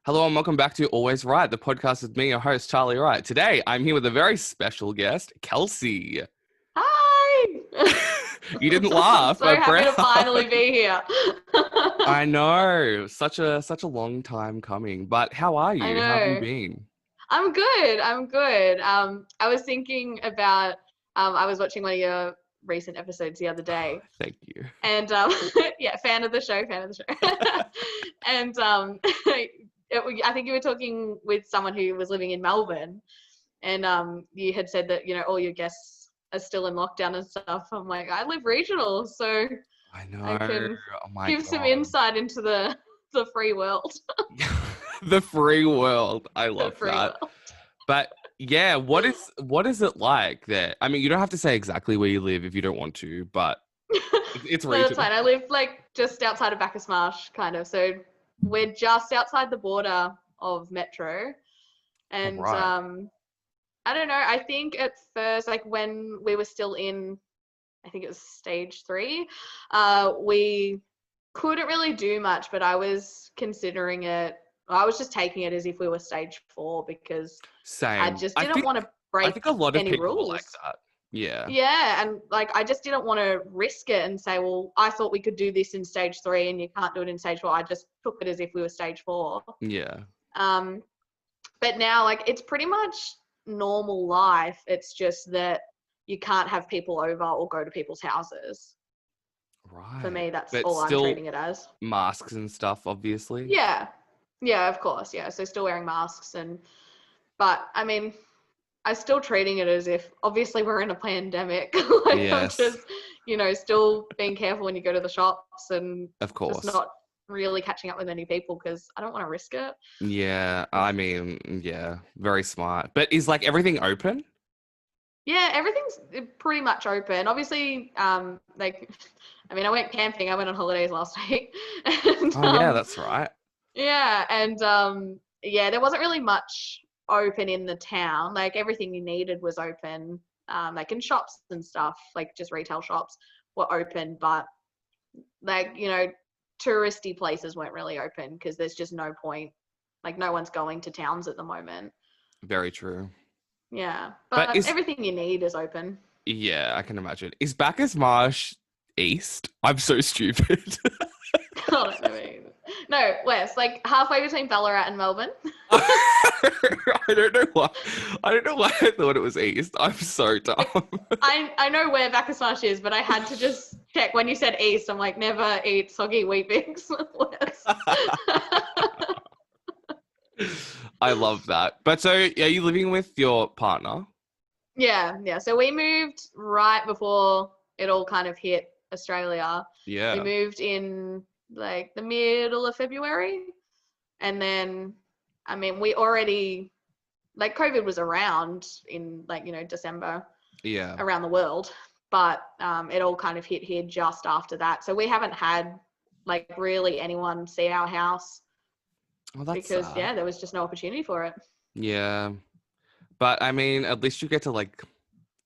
Hello and welcome back to Always Right, the podcast with me, your host, Charlie Wright. Today, I'm here with a very special guest, Kelsey. Hi! You didn't I'm laugh, so I'm happy to proud. finally be here. I know, such a long time coming. But how are I you? How have you know. been? I'm good. I'm good. I was thinking about, I was watching one of your recent episodes the other day, Thank you. and yeah, fan of the show, fan of the show. And I think you were talking with someone who was living in Melbourne, and you had said that, all your guests are still in lockdown and stuff. I'm like, I live regional, so I I know. can Oh my give some God. insight into the free world. The free world. I The love free that. world. But yeah, what is it like there? I mean, you don't have to say exactly where you live if you don't want to, but it's No, that's regional. fine. I live like just outside of Bacchus Marsh, kind of. So we're just outside the border of Metro. All And right. I don't know. I think at first, like when we were still in, I think it was stage 3, we couldn't really do much, but I was considering it. I was just taking it as if we were stage 4 because I Same. just I didn't think want to I break think a lot of any people were like rules. that. Yeah. Yeah, and like I just didn't want to risk it and say, well, I thought we could do this in stage 3 and you can't do it in stage 4. I just took it as if we were stage 4. Yeah. Um, but now, like, it's pretty much normal life. It's just that you can't have people over or go to people's houses. For Right. me, that's But all I'm still treating it as. masks and stuff, obviously. Yeah, yeah, of course, yeah. So still wearing masks but I mean, I'm still treating it as if obviously we're in a pandemic. Like I'm Yes, just, still being careful when you go to the shops and of just course. not really catching up with any people because I don't want to risk it. Yeah, I mean, yeah, very smart. But is like everything open? Yeah, everything's pretty much open. Obviously, like, I mean, I went camping. I went on holidays last week, and Oh yeah, that's right. yeah, and yeah, there wasn't really much open in the town. Like everything you needed was open. Like in shops and stuff, like just retail shops were open, but like, touristy places weren't really open because there's just no point. Like no one's going to towns at the moment. Very true. Yeah, But but is everything you need is open. yeah, I can imagine. Is Bacchus Marsh east? I'm so stupid. Oh, no, west, like halfway between Ballarat and Melbourne. I don't know why. I don't know why I thought it was east. I'm so dumb. Like, I know where Bacchus Marsh is, but I had to just check when you said east. I'm like, never eat soggy wheat bix west. I love that. But so, are you living with your partner? Yeah. So we moved right before it all kind of hit Australia. We Yeah. moved in like the middle of February. And then, I mean, we already, like, COVID was around in, like, December Yeah. around the world, but it all kind of hit here just after that. So we haven't had, like, really anyone see our house Well, that's because, sad. yeah, there was just no opportunity for it. Yeah. But I mean, at least you get to like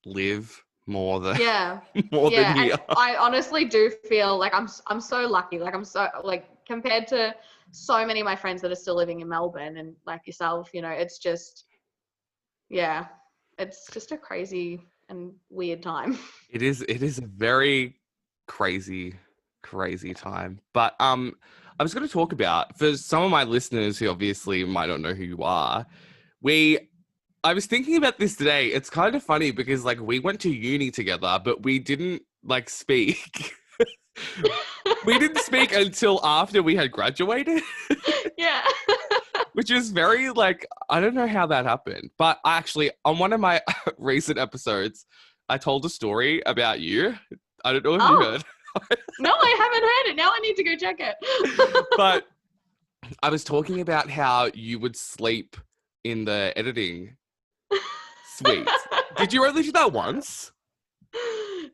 live more than Yeah. more than Yeah. And here. I honestly do feel like I'm so lucky. Like, I'm so, like, compared to so many of my friends that are still living in Melbourne and like yourself, it's just, yeah, it's just a crazy and weird time. It is a very crazy, crazy time. But I was gonna talk about for some of my listeners who obviously might not know who you are, we I was thinking about this today. It's kind of funny because like we went to uni together, but we didn't like speak. We didn't speak until after we had graduated, Yeah. which is very like I don't know how that happened. But actually, on one of my recent episodes, I told a story about you. I don't know if you Oh, heard, no, I haven't heard it. Now I need to go check it. but I was talking about how you would sleep in the editing suite. Did you only do that once?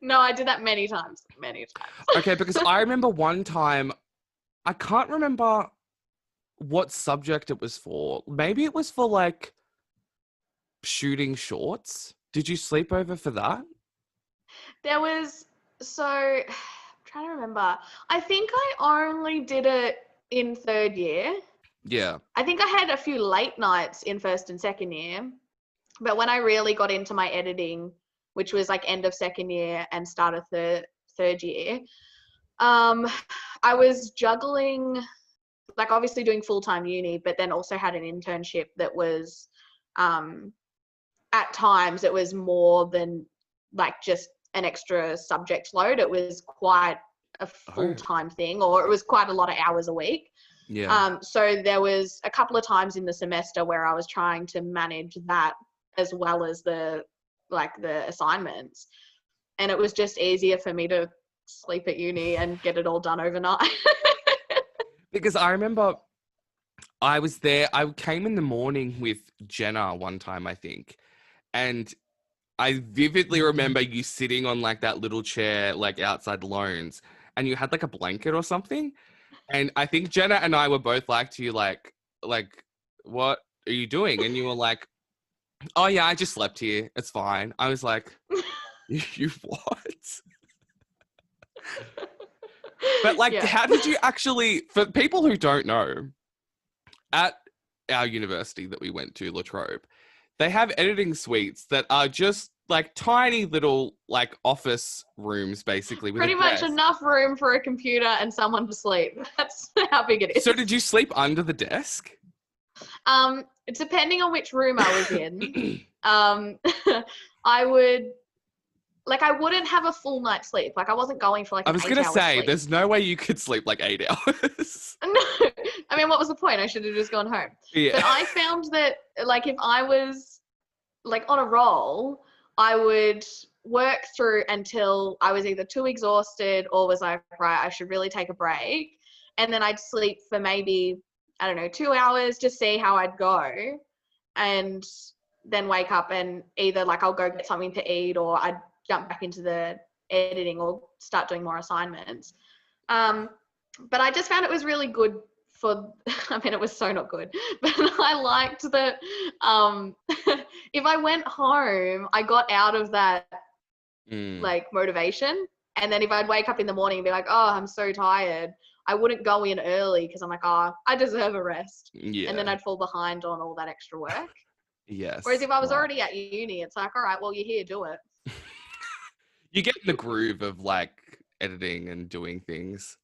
No, I did that many times. Many times. Okay, because I remember one time, I can't remember what subject it was for. Maybe it was for like shooting shorts. Did you sleep over for that? There was, so, I'm trying to remember. I think I only did it in third year. Yeah. I think I had a few late nights in first and second year, but when I really got into my editing, which was like end of second year and start of third year, I was juggling, like obviously doing full-time uni, but then also had an internship that was, at times it was more than like just an extra subject load. It was quite a full-time thing, or it was quite a lot of hours a week. Yeah. So there was a couple of times in the semester where I was trying to manage that as well as the assignments. And it was just easier for me to sleep at uni and get it all done overnight. Because I remember I was there, I came in the morning with Jenna one time, I think. And I vividly remember you sitting on like that little chair, like outside Loans, and you had like a blanket or something. And I think Jenna and I were both like to you, like, what are you doing? And you were like, oh yeah, I just slept here. It's fine. I was like, you what? But like, Yeah. how did you actually, for people who don't know, at our university that we went to, La Trobe, they have editing suites that are just like tiny little like office rooms basically with a Pretty much desk. enough room for a computer and someone to sleep. That's how big it is. So did you sleep under the desk? Depending on which room I was in, I wouldn't have a full night's sleep. Like I wasn't going for like I an was 8 gonna hour say, sleep. there's no way you could sleep like 8 hours. No, I mean, what was the point? I should have just gone home. Yeah. But I found that like if I was like on a roll, I would work through until I was either too exhausted or was like, right, I should really take a break. And then I'd sleep for maybe, I don't know, 2 hours to see how I'd go. And then wake up and either like I'll go get something to eat or I'd jump back into the editing or start doing more assignments. But I just found it was really good for, I mean, it was so not good, but I liked that if I went home, I got out of that like motivation. And then if I'd wake up in the morning and be like, oh, I'm so tired, I wouldn't go in early because I'm like, oh, I deserve a rest. Yeah. And then I'd fall behind on all that extra work. Yes. Whereas if I was already at uni, it's like, all right, well, you're here, do it. You get in the groove of like editing and doing things.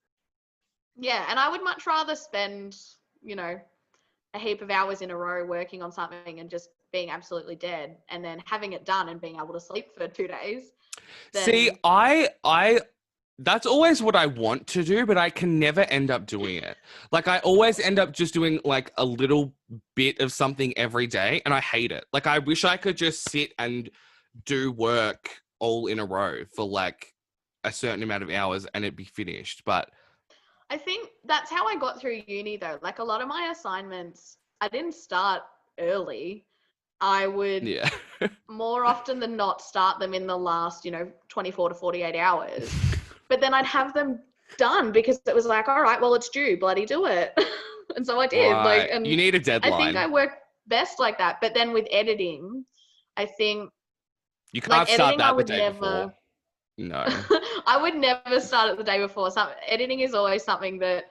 Yeah, and I would much rather spend, a heap of hours in a row working on something and just being absolutely dead and then having it done and being able to sleep for 2 days. See, that's always what I want to do, but I can never end up doing it. Like I always end up just doing like a little bit of something every day and I hate it. Like I wish I could just sit and do work all in a row for like a certain amount of hours and it'd be finished. But I think that's how I got through uni though. Like a lot of my assignments, I didn't start early. I would more often than not start them in the last, 24 to 48 hours. But then I'd have them done because it was like, all right, well, it's due, bloody do it. And so I did. right. Like, and You need a deadline. I think I work best like that. But then with editing, I think you can't start that the day before. No. I would never start it the day before. Editing is always something that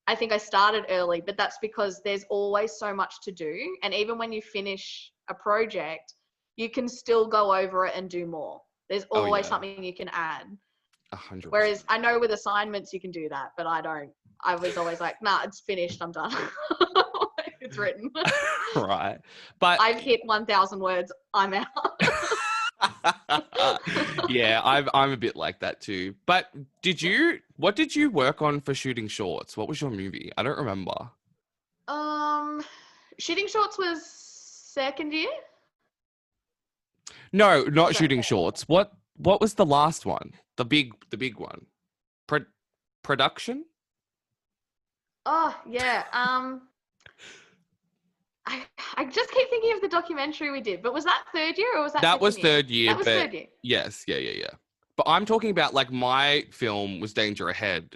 I think I started early, but that's because there's always so much to do. And even when you finish a project, you can still go over it and do more. There's always something you can add. 100%. Whereas I know with assignments you can do that, but I don't. I was always like, nah, it's finished. I'm done. It's written. Right. But I've hit 1,000 words. I'm out. yeah, I'm a bit like that too. But what did you work on for shooting shorts? What was your movie? I don't remember. Shooting shorts was second year? No, not shooting shorts. What was the last one? The big one. Production? Oh, yeah. I just keep thinking of the documentary we did, but was that third year or was that That was year? third year. That was third year. Yes, yeah. But I'm talking about like my film was Danger Ahead,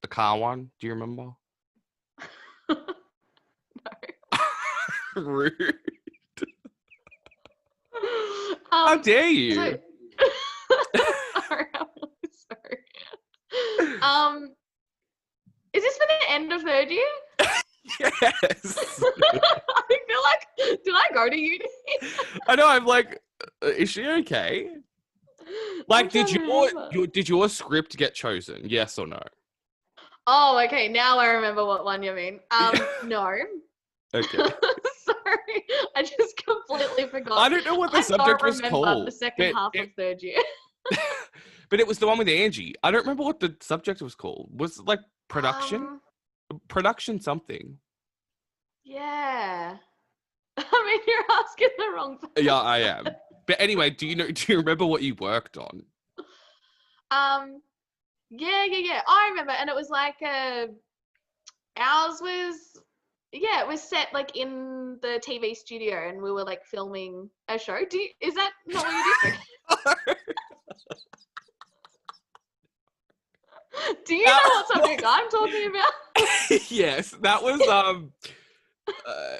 the car one. Do you remember? No. Rude. How dare you? Sorry, I'm really sorry. Is this for the end of third year? Yes. I feel like, did I go to uni? I know. I'm like, is she okay? I'm Like, trying to remember. did your script get chosen? Yes or no? Oh, okay. Now I remember what one you mean. No. Okay. Sorry, I just completely I forgot. don't know what the I don't subject was remember the called, second half of third year. but it was the one with Angie. I don't remember what the subject was called. Was it like production? Um, Production something. yeah. I mean, you're asking the wrong person. Yeah, I am. But anyway, do you remember what you worked on? Um, yeah. I remember, and it was like ours was, yeah, it was set like in the TV studio, and we were like filming a show. Is that not what you do? Do you know what subject I'm talking about? Yes, that was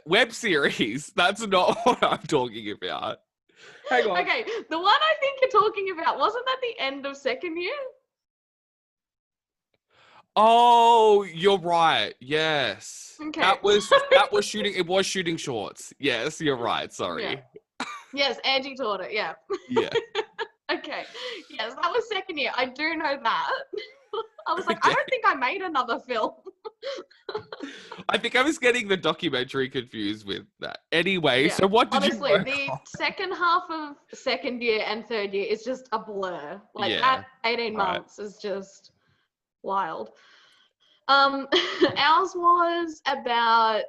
web series. That's not what I'm talking about. Hang on. Okay, the one I think you're talking about, wasn't that the end of second year? Oh, you're right. Yes. Okay. That was shooting, it was shooting shorts. Yes, you're right. Yeah. Sorry. Yes, Angie taught it. Yeah. Yeah. Okay. Yes, that was second year. I do know that. I was like, I Okay. don't think I made another film. I think I was getting the documentary confused with that. Anyway, Yeah. so what did you Honestly, work the on? second half of second year and third year is just a blur. Like Yeah. that 18 Right. months is just wild. Ours was about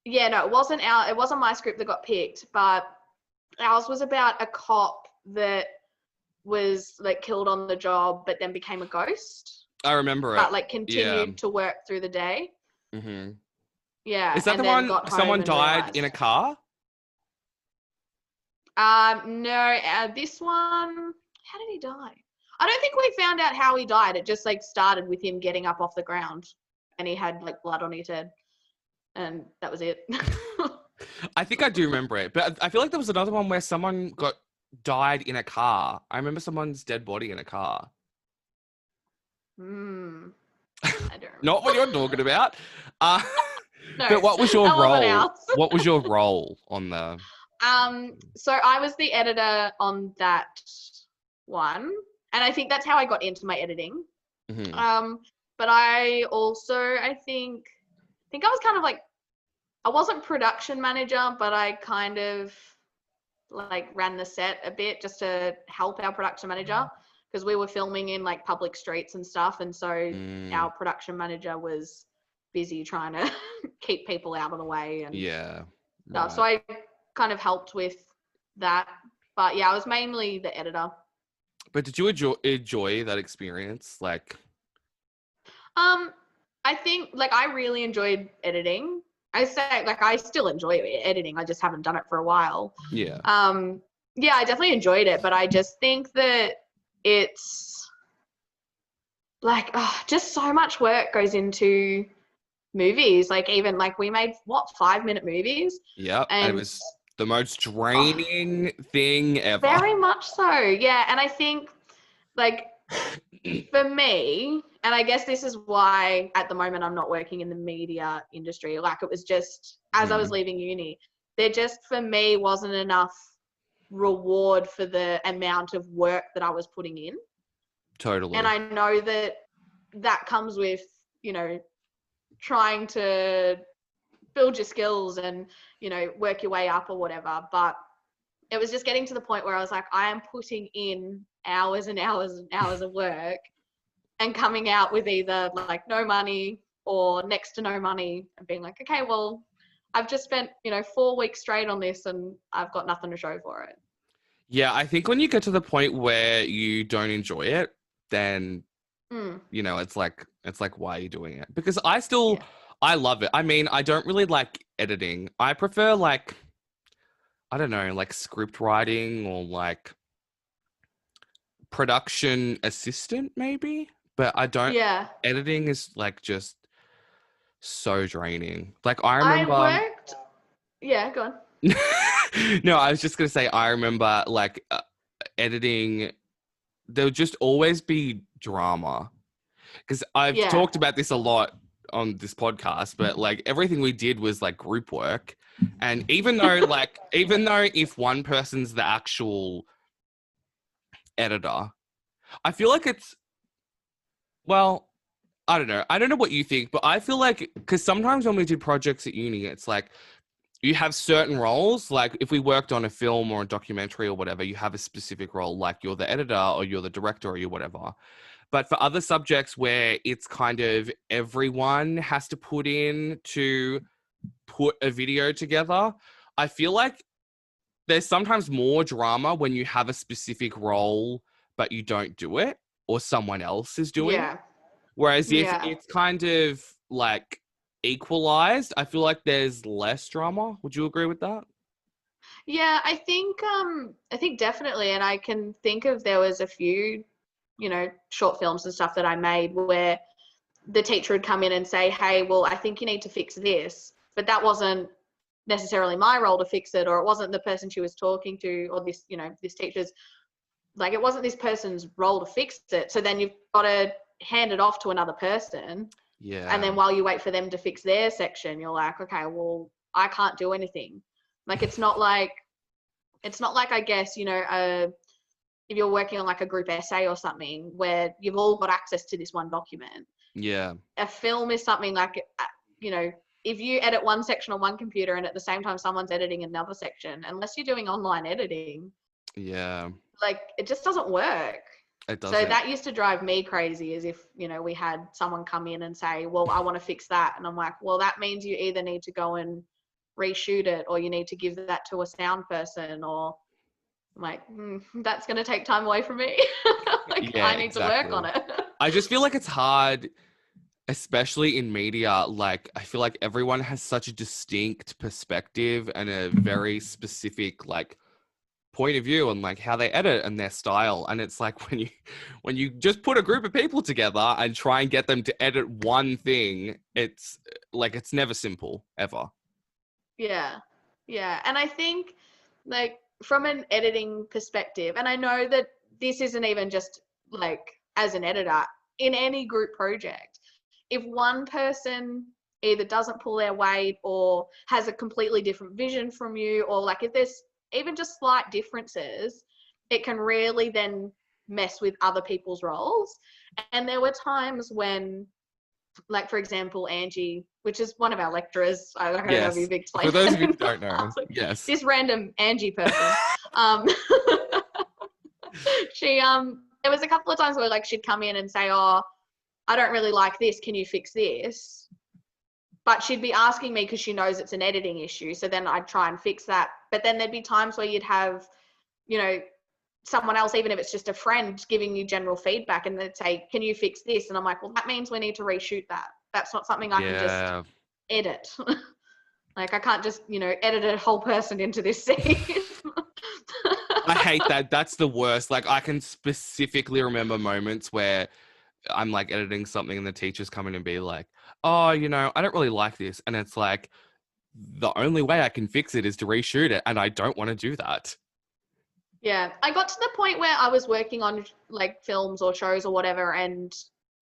yeah, no, it wasn't my script that got picked, but ours was about a cop that was like killed on the job but then became a ghost, I remember it. but like continued to work through the day. Mm-hmm. Yeah. Is that and the then one got home someone and died in a realized. car? No, this one, how did he die? I don't think we found out how he died. It just like started with him getting up off the ground and he had like blood on his head. And that was it. I think I do remember it, but I feel like there was another one where someone died in a car. I remember someone's dead body in a car. I don't remember. Not what you're talking about. Uh, No, but what was your that wasn't role? ours. What was your role on the? So I was the editor on that one, and I think that's how I got into my editing. Mm-hmm. But I also, I think I was kind of like, I wasn't production manager, but I kind of like ran the set a bit just to help our production manager because we were filming in like public streets and stuff, and so our production manager was busy trying to keep people out of the way and Yeah. stuff. So I kind of helped with that, but yeah, I was mainly the editor. But did you enjoy that experience? Like, I think like I really enjoyed editing. I say like I still enjoy editing. I just haven't done it for a while. yeah. Yeah, I definitely enjoyed it, but I just think that it's like just so much work goes into movies. Like even like we made 5-minute movies. Yep. And it was the most draining thing ever. Very much so. Yeah, and I think like for me, and I guess this is why at the moment I'm not working in the media industry. Like it was just as I was leaving uni, there just for me wasn't enough reward for the amount of work that I was putting in. Totally. And I know that comes with, you know, trying to build your skills and, you know, work your way up or whatever. But it was just getting to the point where I was like, I am putting in hours and hours and hours of work and coming out with either like no money or next to no money and being like, okay, well, I've just spent, you know, 4 weeks straight on this and I've got nothing to show for it. Yeah, I think when you get to the point where you don't enjoy it, then you know, it's like why are you doing it? Because I love it. I mean, I don't really like editing. I prefer like I don't know, like script writing or like production assistant maybe, but I don't. Yeah. Editing is like just so draining. Like I I remember. worked. Yeah, go on. No, I was just gonna say I remember like editing. There would just always be drama because I've talked about this a lot on this podcast, but like everything we did was like group work. And even though if one person's the actual editor, I feel like well, I don't know. I don't know what you think, but I feel like, because sometimes when we do projects at uni, it's like you have certain roles. Like if we worked on a film or a documentary or whatever, you have a specific role, like you're the editor or you're the director or you're whatever. But for other subjects where it's kind of everyone has to put in to put a video together, I feel like there's sometimes more drama when you have a specific role, but you don't do it or someone else is doing it. Yeah. Whereas if Yeah. it's kind of like equalized, I feel like there's less drama. Would you agree with that? Yeah, I think definitely, and I can think of, there was a few, short films and stuff that I made where the teacher would come in and say, hey, well, I think you need to fix this, but that wasn't necessarily my role to fix it, or it wasn't the person she was talking to, or this teacher's, like, it wasn't this person's role to fix it. So then you've got to hand it off to another person. Yeah. And then while you wait for them to fix their section, you're like, okay, well, I can't do anything. Like, it's not like, I guess, if you're working on like a group essay or something where you've all got access to this one document. Yeah. A film is something like, if you edit one section on one computer and at the same time someone's editing another section, unless you're doing online editing, Yeah. like, it just doesn't work. It doesn't. So that used to drive me crazy, as if, we had someone come in and say, well, I want to fix that. And I'm like, well, that means you either need to go and reshoot it, or you need to give that to a sound person, or I'm like, that's going to take time away from me. Like, Yeah, I need to work exactly. on it. I just feel like it's hard, especially in media. Like, I feel like everyone has such a distinct perspective and a very specific, like, point of view on like how they edit and their style. And it's like when you just put a group of people together and try and get them to edit one thing, it's like, it's never simple, ever. Yeah. Yeah. And I think, like, from an editing perspective, and I know that this isn't even just like as an editor, in any group project, if one person either doesn't pull their weight or has a completely different vision from you, or like if there's even just slight differences, it can really then mess with other people's roles. And there were times when, like, for example, Angie, which is one of our lecturers, I don't know if you've explained. For those of you who don't know, like, yes. This random Angie person. She there was a couple of times where, like, she'd come in and say, oh, I don't really like this, can you fix this? But she'd be asking me because she knows it's an editing issue. So then I'd try and fix that. But then there'd be times where you'd have, someone else, even if it's just a friend, giving you general feedback, and they'd say, can you fix this? And I'm like, well, that means we need to reshoot that. That's not something I can just edit. Like, I can't just, edit a whole person into this scene. I hate that. That's the worst. Like, I can specifically remember moments where I'm like editing something and the teachers come in and be like, oh, I don't really like this. And it's like, the only way I can fix it is to reshoot it. And I don't want to do that. Yeah. I got to the point where I was working on like films or shows or whatever, and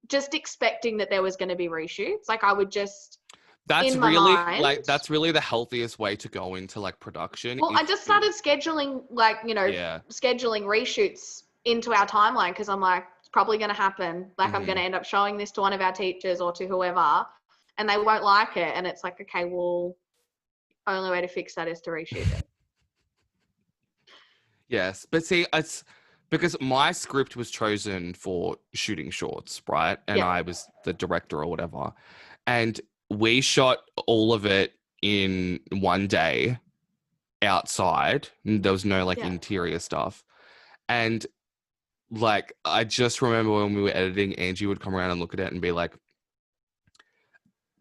just expecting that there was going to be reshoots. Like, I would just, that's in my really mind, that's really the healthiest way to go into like production. Well, I just started scheduling, like, scheduling reshoots into our timeline, because I'm like, it's probably going to happen. Like, I'm going to end up showing this to one of our teachers or to whoever, and they won't like it. And it's like, okay, well, only way to fix that is to reshoot it. Yes, but see, it's because my script was chosen for shooting shorts, right? And I was the director or whatever. And we shot all of it in one day outside. There was no like interior stuff. And like, I just remember when we were editing, Angie would come around and look at it and be like,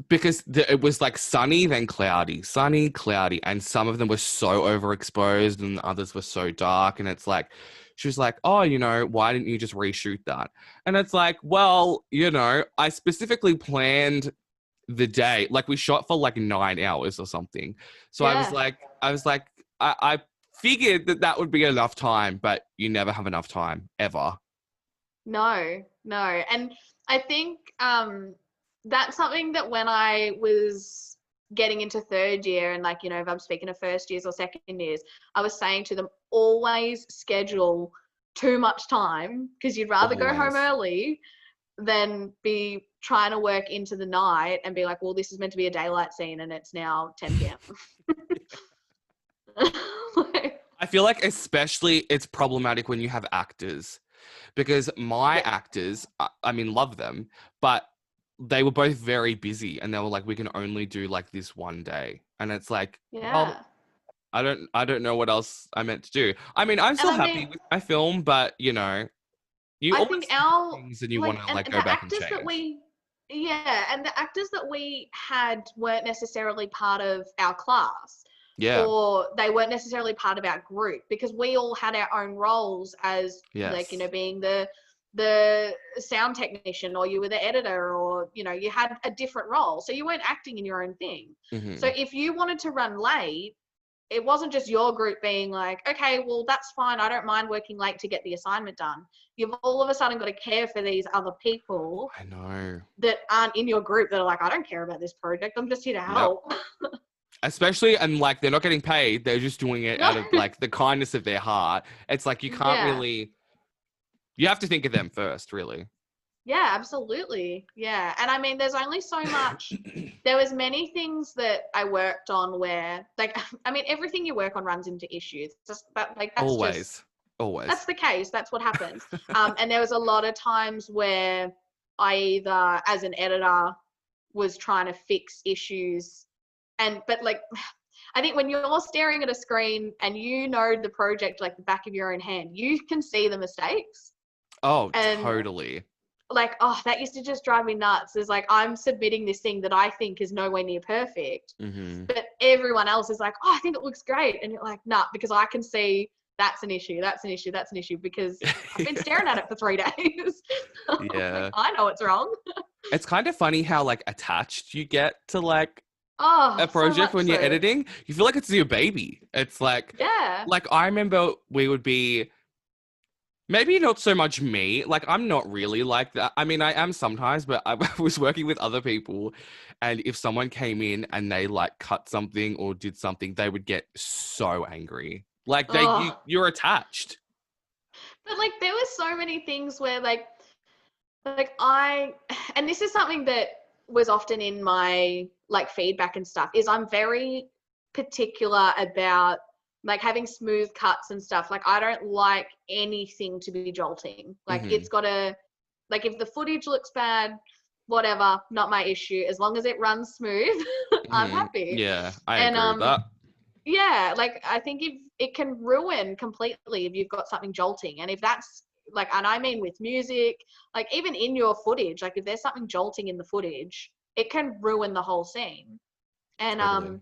because it was like sunny, then cloudy, sunny, cloudy. And some of them were so overexposed and others were so dark. And it's like, she was like, oh, why didn't you just reshoot that? And it's like, well, I specifically planned the day. Like, we shot for like 9 hours or something. So I was like, I figured that would be enough time, but you never have enough time, ever. No. And I think, that's something that when I was getting into third year and like, you know, if I'm speaking of first years or second years, I was saying to them, always schedule too much time because you'd rather go home Always. early than be trying to work into the night and be like, well, this is meant to be a daylight scene and it's now 10 p.m. Like, I feel like especially it's problematic when you have actors because my yeah. actors, I mean, love them, but they were both very busy and they were like, we can only do like this one day. And it's like, well, Yeah. I don't know what else I meant to do. I mean, I'm And still I happy mean, with my film, but you know, you I always think think of our, things and you want like, to and like go the back and actors that change. we, yeah, and the actors that we had weren't necessarily part of our class, Yeah. or they weren't necessarily part of our group, because we all had our own roles as, like, you know, Yes. being the sound technician, or you were the editor, or, you know, you had a different role. So you weren't acting in your own thing. So Hmm. if you wanted to run late, it wasn't just your group being like, okay, well, that's fine. I don't mind working late to get the assignment done. You've all of a sudden got to care for these other people I know. that aren't in your group that are like, I don't care about this project. I'm just here to Yep. help. Especially, and like they're not getting paid, they're just doing it No. out of like the kindness of their heart. It's like you can't Yeah. really, you have to think of them first, really. Yeah, absolutely. Yeah. And I mean, there's only so much. There was many things that I worked on where, like, I mean, everything you work on runs into issues. Just but like Always. that's Always. the case. That's what happens. And there was a lot of times where I either, as an editor, was trying to fix issues, but like, I think when you're staring at a screen and you know the project like the back of your own hand, you can see the mistakes. Oh, And totally. like, oh, that used to just drive me nuts. Is like, I'm submitting this thing that I think is nowhere near perfect, Hmm. but everyone else is like, oh, I think it looks great. And you're like, nah, because I can see that's an issue, that's an issue, that's an issue, because I've been staring at it for 3 days. Like, Yeah. I know it's wrong. It's kind of funny how like attached you get to like Oh, a so project much when you're so. editing. You feel like it's your baby. It's Yeah. like I remember we would be maybe not so much me. Like I'm not really like that. I mean, I am sometimes, but I was working with other people, and if someone came in and they like cut something or did something, they would get so angry. Like Oh, you're attached. but like there were so many things where like I, and this is something that was often in my like feedback and stuff, is I'm very particular about like having smooth cuts and stuff. Like I don't like anything to be jolting. Like Hmm. it's got to, like if the footage looks bad, whatever, not my issue. As long as it runs smooth, I'm Hmm. happy. Yeah, I And agree with that. yeah, like I think if it can ruin completely if you've got something jolting, and if that's like, and I mean with music, like even in your footage, like if there's something jolting in the footage, it can ruin the whole scene. And Totally.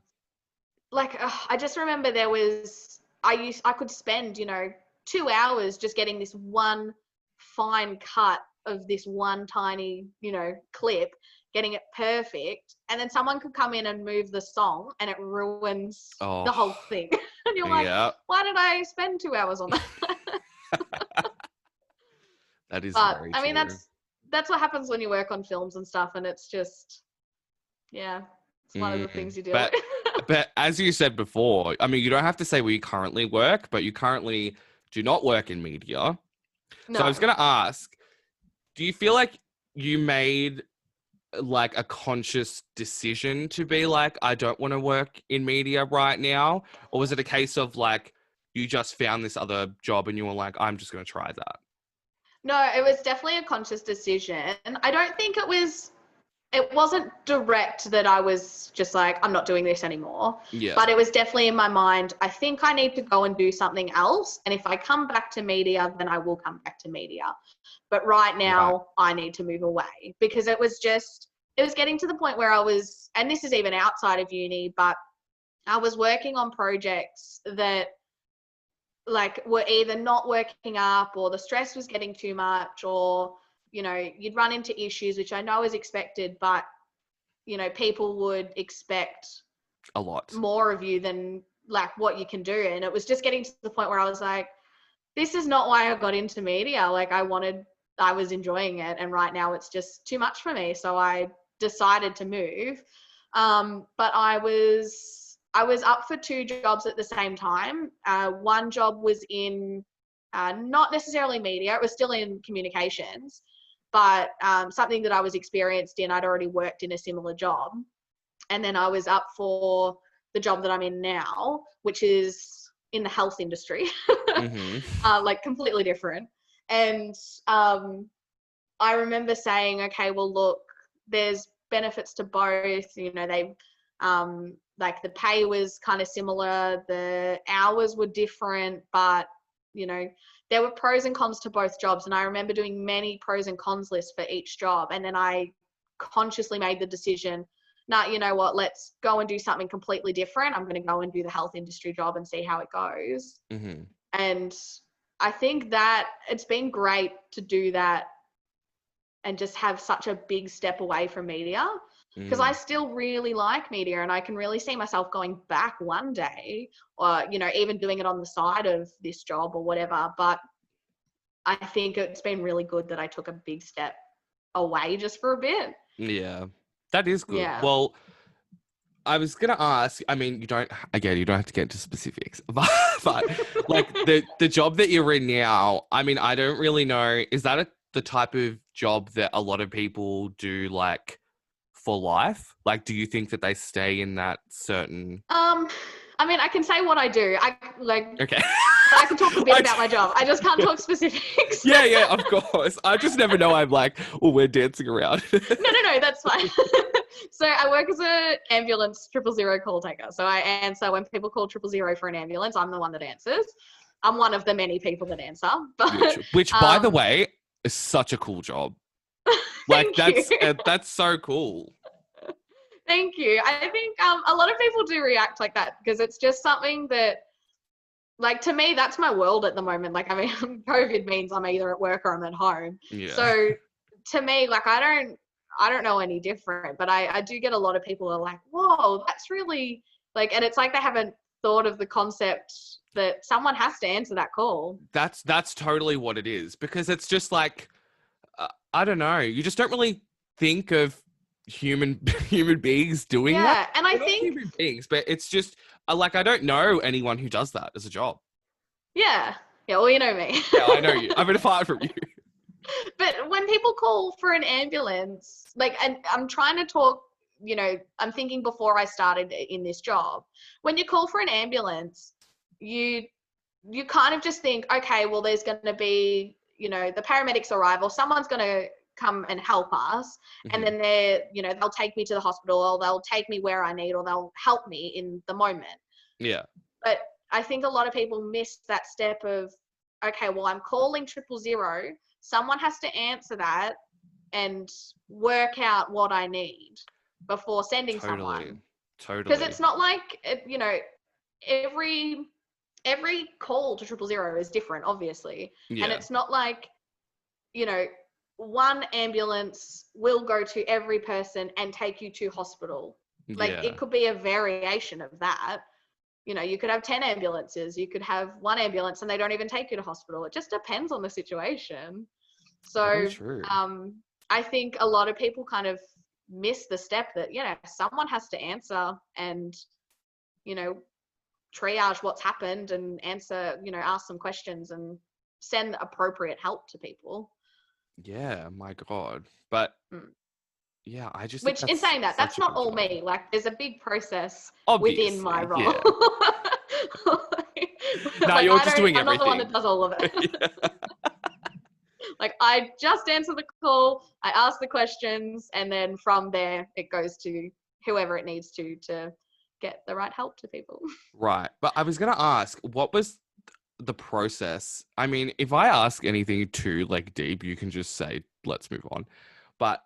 like I just remember there was, I could spend, you know, 2 hours just getting this one fine cut of this one tiny, you know, clip, getting it perfect, and then someone could come in and move the song and it ruins the Oh, whole thing. And you're like, yeah. why did I spend 2 hours on that? That is But very I mean, true. that's what happens when you work on films and stuff, and it's just, yeah, it's one of the Mm. things you deal But with. as you said before, I mean, you don't have to say where you currently work, but you currently do not work in media. So I was No. going to ask, do you feel like you made like a conscious decision to be like, I don't want to work in media right now? Or was it a case of like, you just found this other job and you were like, I'm just going to try that? No, it was definitely a conscious decision. I don't think it wasn't direct that I was just like, I'm not doing this anymore. Yeah. But it was definitely in my mind, I think I need to go and do something else. And if I come back to media, then I will come back to media. But right Right. now, I need to move away, because it was getting to the point where I was, and this is even outside of uni, but I was working on projects that like were either not working up, or the stress was getting too much, or, you know, you'd run into issues, which I know is expected, but, you know, people would expect A lot. more of you than like what you can do. And it was just getting to the point where I was like, this is not why I got into media. Like I was enjoying it, and right now it's just too much for me. So I decided to move. But I was up for 2 jobs at the same time. One job was in not necessarily media, it was still in communications, but something that I was experienced in. I'd already worked in a similar job. And then I was up for the job that I'm in now, which is in the health industry, like completely different. And I remember saying, okay, well, look, there's benefits to both. You know, they like the pay was kind of similar, the hours were different, but you know, there were pros and cons to both jobs. And I remember doing many pros and cons lists for each job. And then I consciously made the decision, nah, you know what, let's go and do something completely different. I'm going to go and do the health industry job and see how it goes. And I think that it's been great to do that and just have such a big step away from media, because I still really like media and I can really see myself going back one day, or, you know, even doing it on the side of this job or whatever. But I think it's been really good that I took a big step away just for a bit. Yeah, that is good. Yeah. Well, I was going to ask, I mean, you don't have to get into specifics, but like the job that you're in now, I mean, I don't really know, is that the type of job that a lot of people do like for life? Like, do you think that they stay in that certain... I mean, I can say what I do. Okay. I can talk a bit about my job. I just can't talk specifics. Yeah, of course. I just never know. I'm like, oh, we're dancing around. No, that's fine. So I work as an ambulance 000 call taker. So I answer when people call 000 for an ambulance. I'm the one that answers. I'm one of the many people that answer. But which by the way, is such a cool job. Like that's so cool. Thank you. I think a lot of people do react like that because it's just something that, like, to me, that's my world at the moment. Like, I mean, COVID means I'm either at work or I'm at home. Yeah. So to me, like, I don't know any different, but I do get a lot of people who are like, whoa, that's really, like, and it's like they haven't thought of the concept that someone has to answer that call. That's totally what it is, because it's just like, I don't know, you just don't really think of human beings doing that. Yeah, and I think human beings, but it's just like, I don't know anyone who does that as a job. Yeah, well, you know me. Yeah, I know you. I mean, apart from you. But when people call for an ambulance, like, and I'm trying to talk, you know, I'm thinking before I started in this job, when you call for an ambulance, you kind of just think, okay, well, there's going to be, you know, the paramedics arrive or someone's going to come and help us. And then they'll take me to the hospital, or they'll take me where I need, or they'll help me in the moment. Yeah. But I think a lot of people miss that step of, okay, well, I'm calling 000. Someone has to answer that and work out what I need before sending someone. Totally. Because it's not like, you know, every call to 000 is different, obviously. Yeah. And it's not like, you know, one ambulance will go to every person and take you to hospital. Like, it could be a variation of that. You know, you could have 10 ambulances, you could have one ambulance and they don't even take you to hospital. It just depends on the situation. So I think a lot of people kind of miss the step that, you know, someone has to answer and, you know, triage what's happened and answer, you know, ask some questions and send appropriate help to people. Yeah, my God. But yeah, I just Which, in saying that, that's not all me. Like, there's a big process within my role. Yeah. No, like, you're just doing everything. I'm not the one that does all of it. Like, I just answer the call, I ask the questions, and then from there it goes to whoever it needs to get the right help to people. Right. But I was going to ask, what was the process? I mean, if I ask anything too, like, deep, you can just say, let's move on. But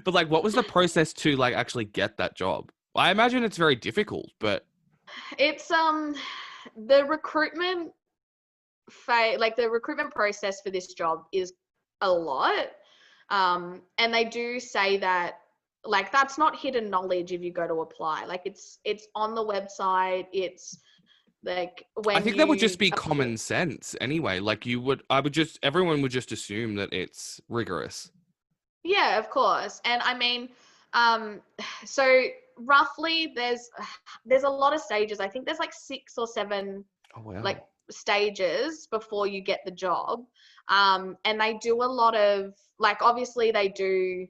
but like, what was the process to, like, actually get that job? I imagine it's very difficult, but it's the recruitment the recruitment process for this job is a lot. And they do say that, like, that's not hidden knowledge if you go to apply. Like, it's on the website. It's like, when I think that would just be common sense anyway. Like, everyone would just assume that it's rigorous. Yeah, of course. And I mean, um, so roughly there's a lot of stages. I think there's like 6 or 7 Oh like wow. stages before you get the job. And they do a lot of like obviously they do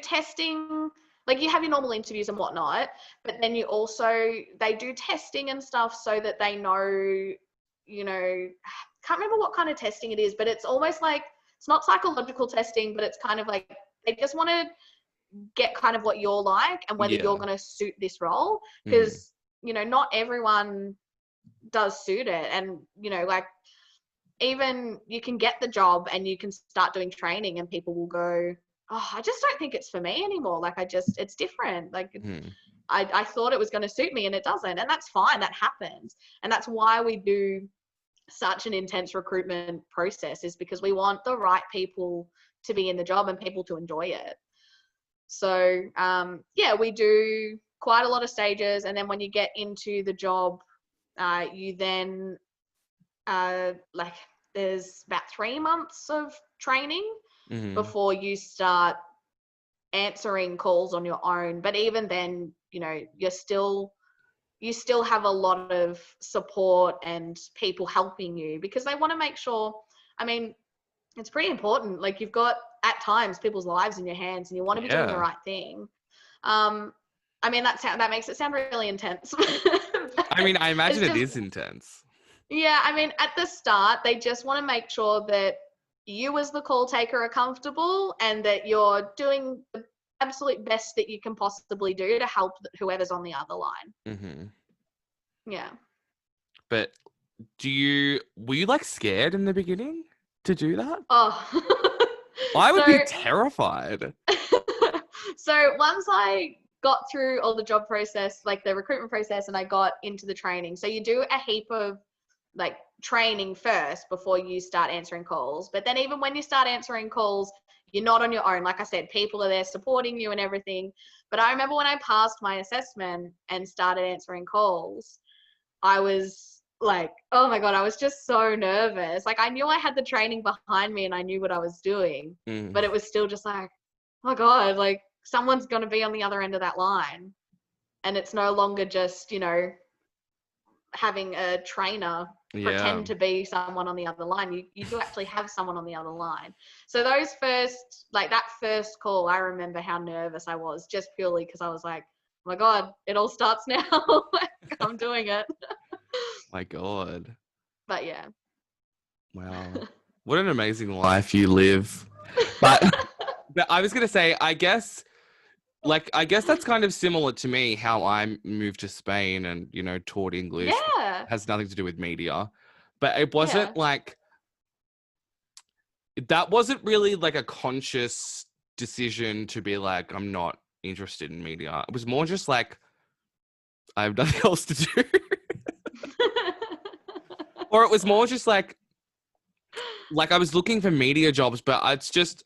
testing, like you have your normal interviews and whatnot, but then they do testing and stuff so that they know, can't remember what kind of testing it is, but it's almost like, it's not psychological testing, but it's kind of like, they just want to get kind of what you're like and whether you're Yeah. going to suit this role. Mm. Because, not everyone does suit it. And, like, even you can get the job and you can start doing training and people will go, oh, I just don't think it's for me anymore. Like, it's different. Like, Mm. I thought it was going to suit me and it doesn't. And that's fine. That happens. And that's why we do such an intense recruitment process, is because we want the right people to be in the job and people to enjoy it. So, yeah, we do quite a lot of stages. And then when you get into the job, you then, like, there's about 3 months of training Mm. before you start answering calls on your own. But even then, you still have a lot of support and people helping you, because they want to make sure, I mean, it's pretty important. Like, you've got at times people's lives in your hands and you want to be doing the Yeah. right thing. I mean, that makes it sound really intense. I mean, I imagine It's it just, is intense. yeah, I mean, at the start, they just want to make sure that you as the call taker are comfortable and that you're doing the absolute best that you can possibly do to help whoever's on the other line. Hmm. Yeah. But were you like scared in the beginning to do that? Oh. I would So be terrified. so once I got through all the job process, like the recruitment process, and I got into the training. So you do a heap of like training first before you start answering calls. But then even when you start answering calls, you're not on your own. Like I said, people are there supporting you and everything. But I remember when I passed my assessment and started answering calls, I was like, oh my God, I was just so nervous. Like, I knew I had the training behind me and I knew what I was doing, Mm. but it was still just like, oh my God, like someone's going to be on the other end of that line. And it's no longer just, having a trainer Yeah. pretend to be someone on the other line. You do actually have someone on the other line. So that first call, I remember how nervous I was, just purely because I was like, oh my God, it all starts now. I'm doing it. My God. But yeah. Wow. What an amazing life you live. But but I was gonna say, I guess that's kind of similar to me, how I moved to Spain and, taught English. Yeah. Has nothing to do with media. But it wasn't Yeah. like that wasn't really like a conscious decision to be like, I'm not interested in media. It was more just like I have nothing else to do. Or it was more just like I was looking for media jobs, but it's just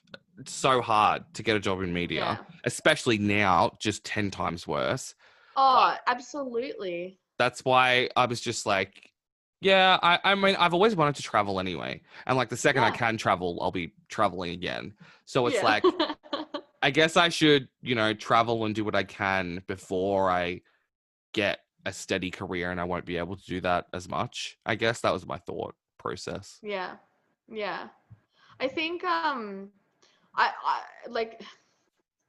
so hard to get a job in media, Yeah. especially now, just 10 times worse. Oh, absolutely. That's why I was just like, yeah, I mean, I've always wanted to travel anyway. And like the second I Yeah. can travel, I'll be traveling again. So it's Yeah. like, I guess I should, travel and do what I can before I get a steady career, and I won't be able to do that as much. I guess that was my thought process. Yeah. Yeah. I think I like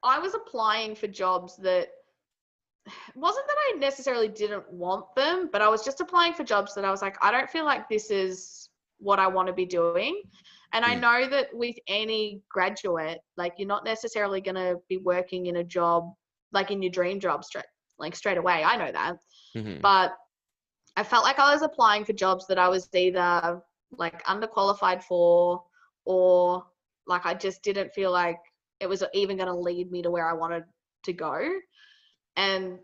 I was applying for jobs that wasn't that I necessarily didn't want them, but I was just applying for jobs that I was like, I don't feel like this is what I want to be doing. And I Mm. know that with any graduate, like you're not necessarily going to be working in a job like in your dream job straight away. I know that. Hmm. But I felt like I was applying for jobs that I was either like underqualified for, or like I just didn't feel like it was even going to lead me to where I wanted to go. And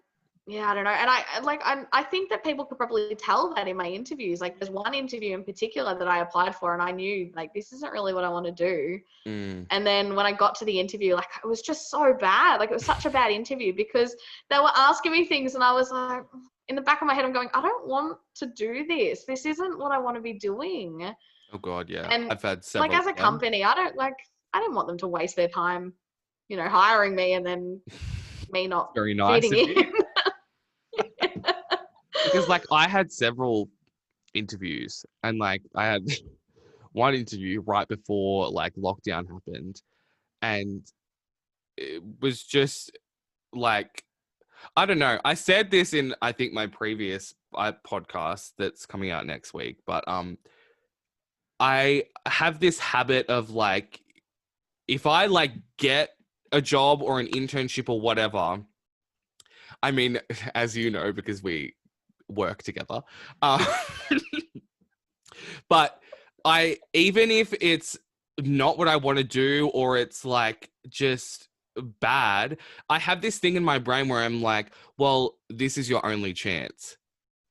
yeah, I don't know. And I think that people could probably tell that in my interviews. Like there's one interview in particular that I applied for and I knew like this isn't really what I want to do. Mm. And then when I got to the interview, like it was just so bad. Like it was such a bad interview because they were asking me things and I was like, in the back of my head, I'm going, I don't want to do this. This isn't what I want to be doing. Oh God, yeah. And I've had like several as a of them. company, I don't like, I didn't want them to waste their time, hiring me and then me not Very nice fitting of you. in. Because like I had several interviews and like I had one interview right before like lockdown happened, and it was just like, I don't know. I said this in, I think, my previous podcast that's coming out next week, but I have this habit of like, if I like get a job or an internship or whatever, I mean, as you know, because we work together, uh, but even if it's not what I want to do or it's like just bad, I have this thing in my brain where I'm like, well, this is your only chance.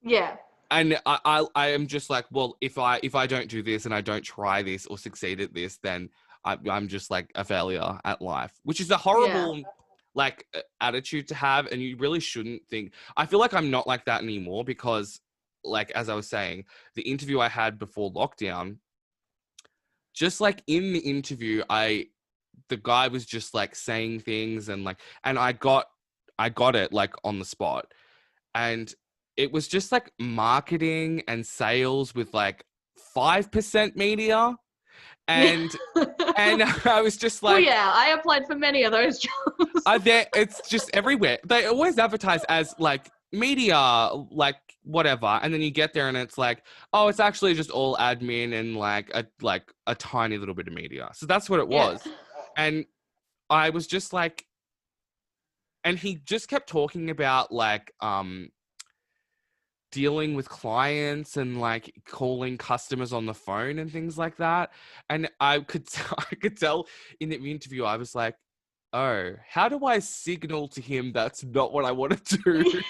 Yeah. And I am just like, well, if I don't do this and I don't try this or succeed at this, then I'm just like a failure at life, which is a horrible like attitude to have. And you really shouldn't think. I feel like I'm not like that anymore because, like, as I was saying, the interview I had before lockdown, just like in the interview, the guy was just like saying things and like, and I got it like on the spot. And it was just like marketing and sales with like 5% media. And I was just Well, like, yeah, I applied for many of those jobs. it's just everywhere. They always advertise as like media, like whatever. And then you get there and it's like, oh, it's actually just all admin and like a tiny little bit of media. So that's what it Yeah. was. And I was just like, and he just kept talking about like, dealing with clients and like calling customers on the phone and things like that. And I could tell in the interview, I was like, oh, how do I signal to him that's not what I want to do?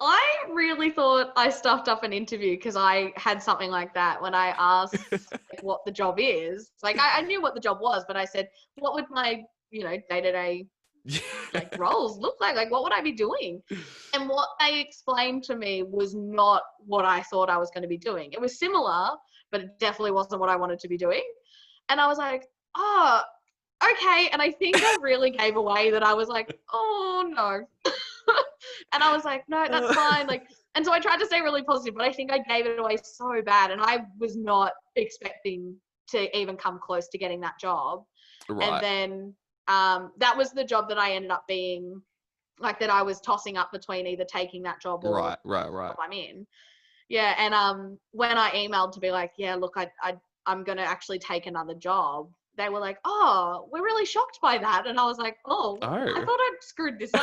I really thought I stuffed up an interview because I had something like that when I asked like, what the job is. Like I knew what the job was, but I said, what would my, day-to-day like roles look like? Like what would I be doing? And what they explained to me was not what I thought I was going to be doing. It was similar, but it definitely wasn't what I wanted to be doing. And I was like, oh, okay. And I think I really gave away that I was like, oh no. And I was like, no, that's fine. Like, and so I tried to stay really positive, but I think I gave it away so bad. And I was not expecting to even come close to getting that job. Right. And then that was the job that I ended up being, like, that I was tossing up between either taking that job or Right. job I'm in. Yeah. And when I emailed to be like, yeah, look, I'm going to actually take another job, they were like, oh, we're really shocked by that. And I was like, oh. I thought I'd screwed this up.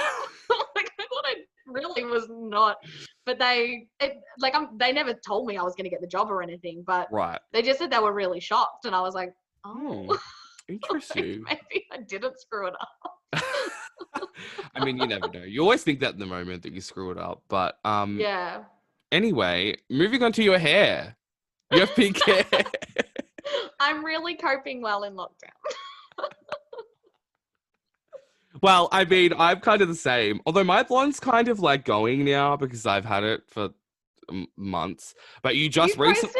Like, I thought I really was not. But they never told me I was going to get the job or anything. But they just said they were really shocked. And I was like, oh. Interesting. Like, maybe I didn't screw it up. I mean, you never know. You always think that in the moment that you screw it up. But yeah. Anyway, moving on to your hair. You have pink hair. I'm really coping well in lockdown. Well, I mean, I'm kind of the same. Although my blonde's kind of like going now because I've had it for months. But you just posted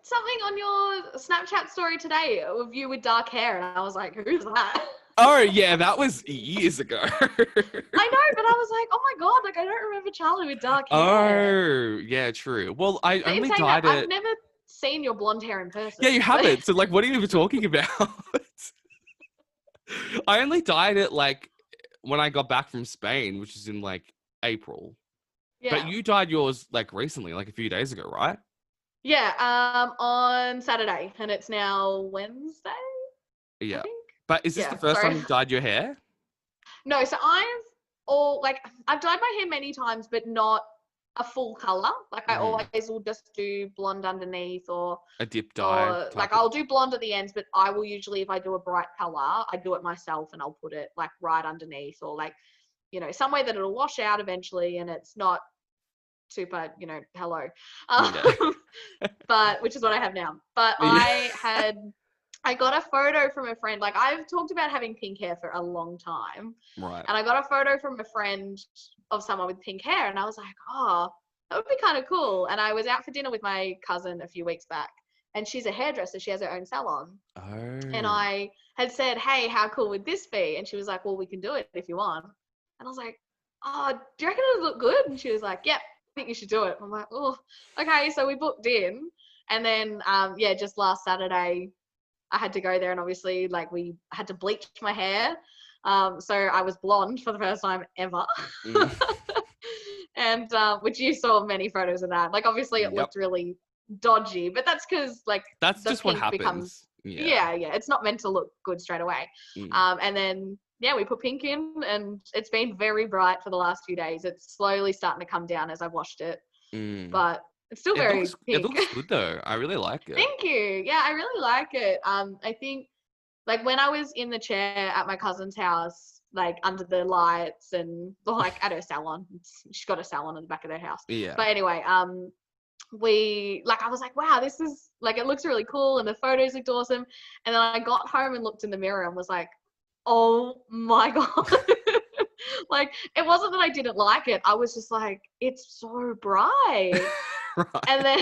something on your Snapchat story today of you with dark hair, and I was like, who's that? Oh, yeah, that was years ago. I know, but I was like, oh my God, like I don't remember Charlie with dark hair. Oh, yeah, true. Well, I But only dyed it. I've never seen your blonde hair in person. Yeah, you haven't. So, like, what are you even talking about? I only dyed it, like, when I got back from Spain, which is in, like, April. Yeah. But you dyed yours, like, recently, like, a few days ago, right? Yeah, on Saturday, and it's now Wednesday? Yeah. But is this the first time you've dyed your hair? No, so I've dyed my hair many times, but not a full color. Like I always will just do blonde underneath or a dip dye. Like I'll do blonde at the ends, but I will usually, if I do a bright color, I do it myself and I'll put it like right underneath or like, somewhere that it'll wash out eventually and it's not super, hello. But which is what I have now. But I got a photo from a friend. Like I've talked about having pink hair for a long time. Right. And I got a photo from a friend of someone with pink hair. And I was like, oh, that would be kind of cool. And I was out for dinner with my cousin a few weeks back. and she's a hairdresser. She has her own salon. And Oh. I had said, hey, how cool would this be? And she was like, well, we can do it if you want. And I was like, oh, do you reckon it'll look good? And she was like, yep, I think you should do it. I'm like, oh, okay. So we booked in. And then, just last Saturday, I had to go there, and obviously, like, we had to bleach my hair. So I was blonde for the first time ever. And which you saw many photos of that. Like, obviously, it looked really dodgy, but that's because, like, that's the just what pink happens. becomes yeah, it's not meant to look good straight away. And then we put pink in, and it's been very bright for the last few days. It's slowly starting to come down as I've washed it, but it's still very pink. It looks good though. I really like it. Thank you. Yeah, I really like it. I think, like, when I was in the chair at my cousin's house, like under the lights and like at her salon, she's got a salon in the back of their house. Yeah. But anyway, I was like, wow, this is like, it looks really cool, and the photos looked awesome. And then I got home and looked in the mirror and was like, oh my God. Like, it wasn't that I didn't like it. I was just like, it's so bright. Right. And then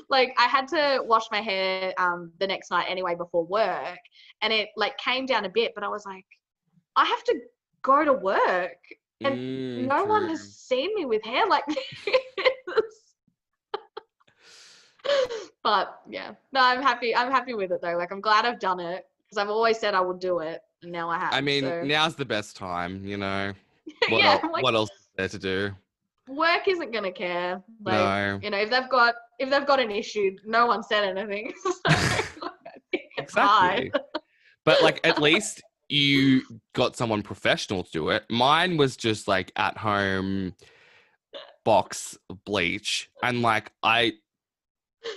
like, I had to wash my hair the next night anyway before work, and it like came down a bit, but I was like, I have to go to work, and no one has seen me with hair like this. But yeah, no, I'm happy with it though. Like, I'm glad I've done it, because I've always said I would do it, and now I have. I mean, so. Now's the best time, you know. What else is there to do? Work isn't gonna care. Like, No. you know, if they've got an issue, no one said anything. So, exactly. But like, at least you got someone professional to do it. Mine was just like at home box bleach, and like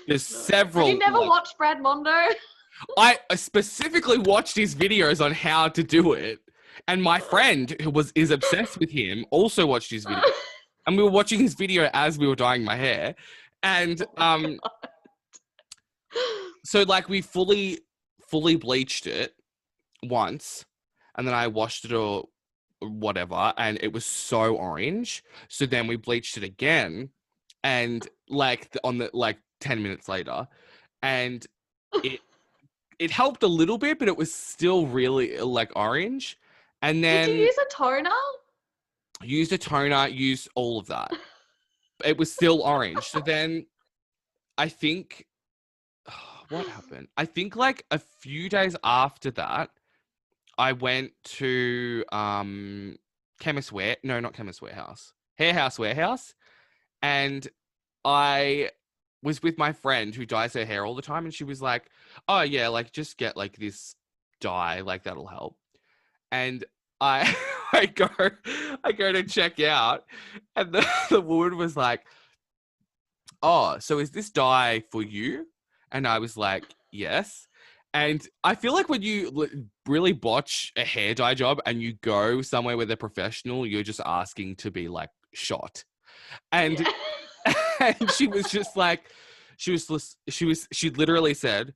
there's several. Have you never watched Brad Mondo? I specifically watched his videos on how to do it, and my friend who is obsessed with him also watched his video, and we were watching his video as we were dyeing my hair, and so like we fully bleached it once, and then I washed it or whatever, and it was so orange. So then we bleached it again, and like on the like 10 minutes later, and it helped a little bit, but it was still really like orange. And then did you use a toner? Used a toner, used all of that. It was still orange. So then I think what happened? I think like a few days after that, I went to Chemist Warehouse, Hair House Warehouse, and I was with my friend who dyes her hair all the time, and she was like, oh yeah, like just get like this dye, like that'll help. And I I go to check out, and the woman was like, oh, so is this dye for you? And I was like, yes. And I feel like when you really botch a hair dye job and you go somewhere with a professional, you're just asking to be like shot. And and she was just like, she literally said,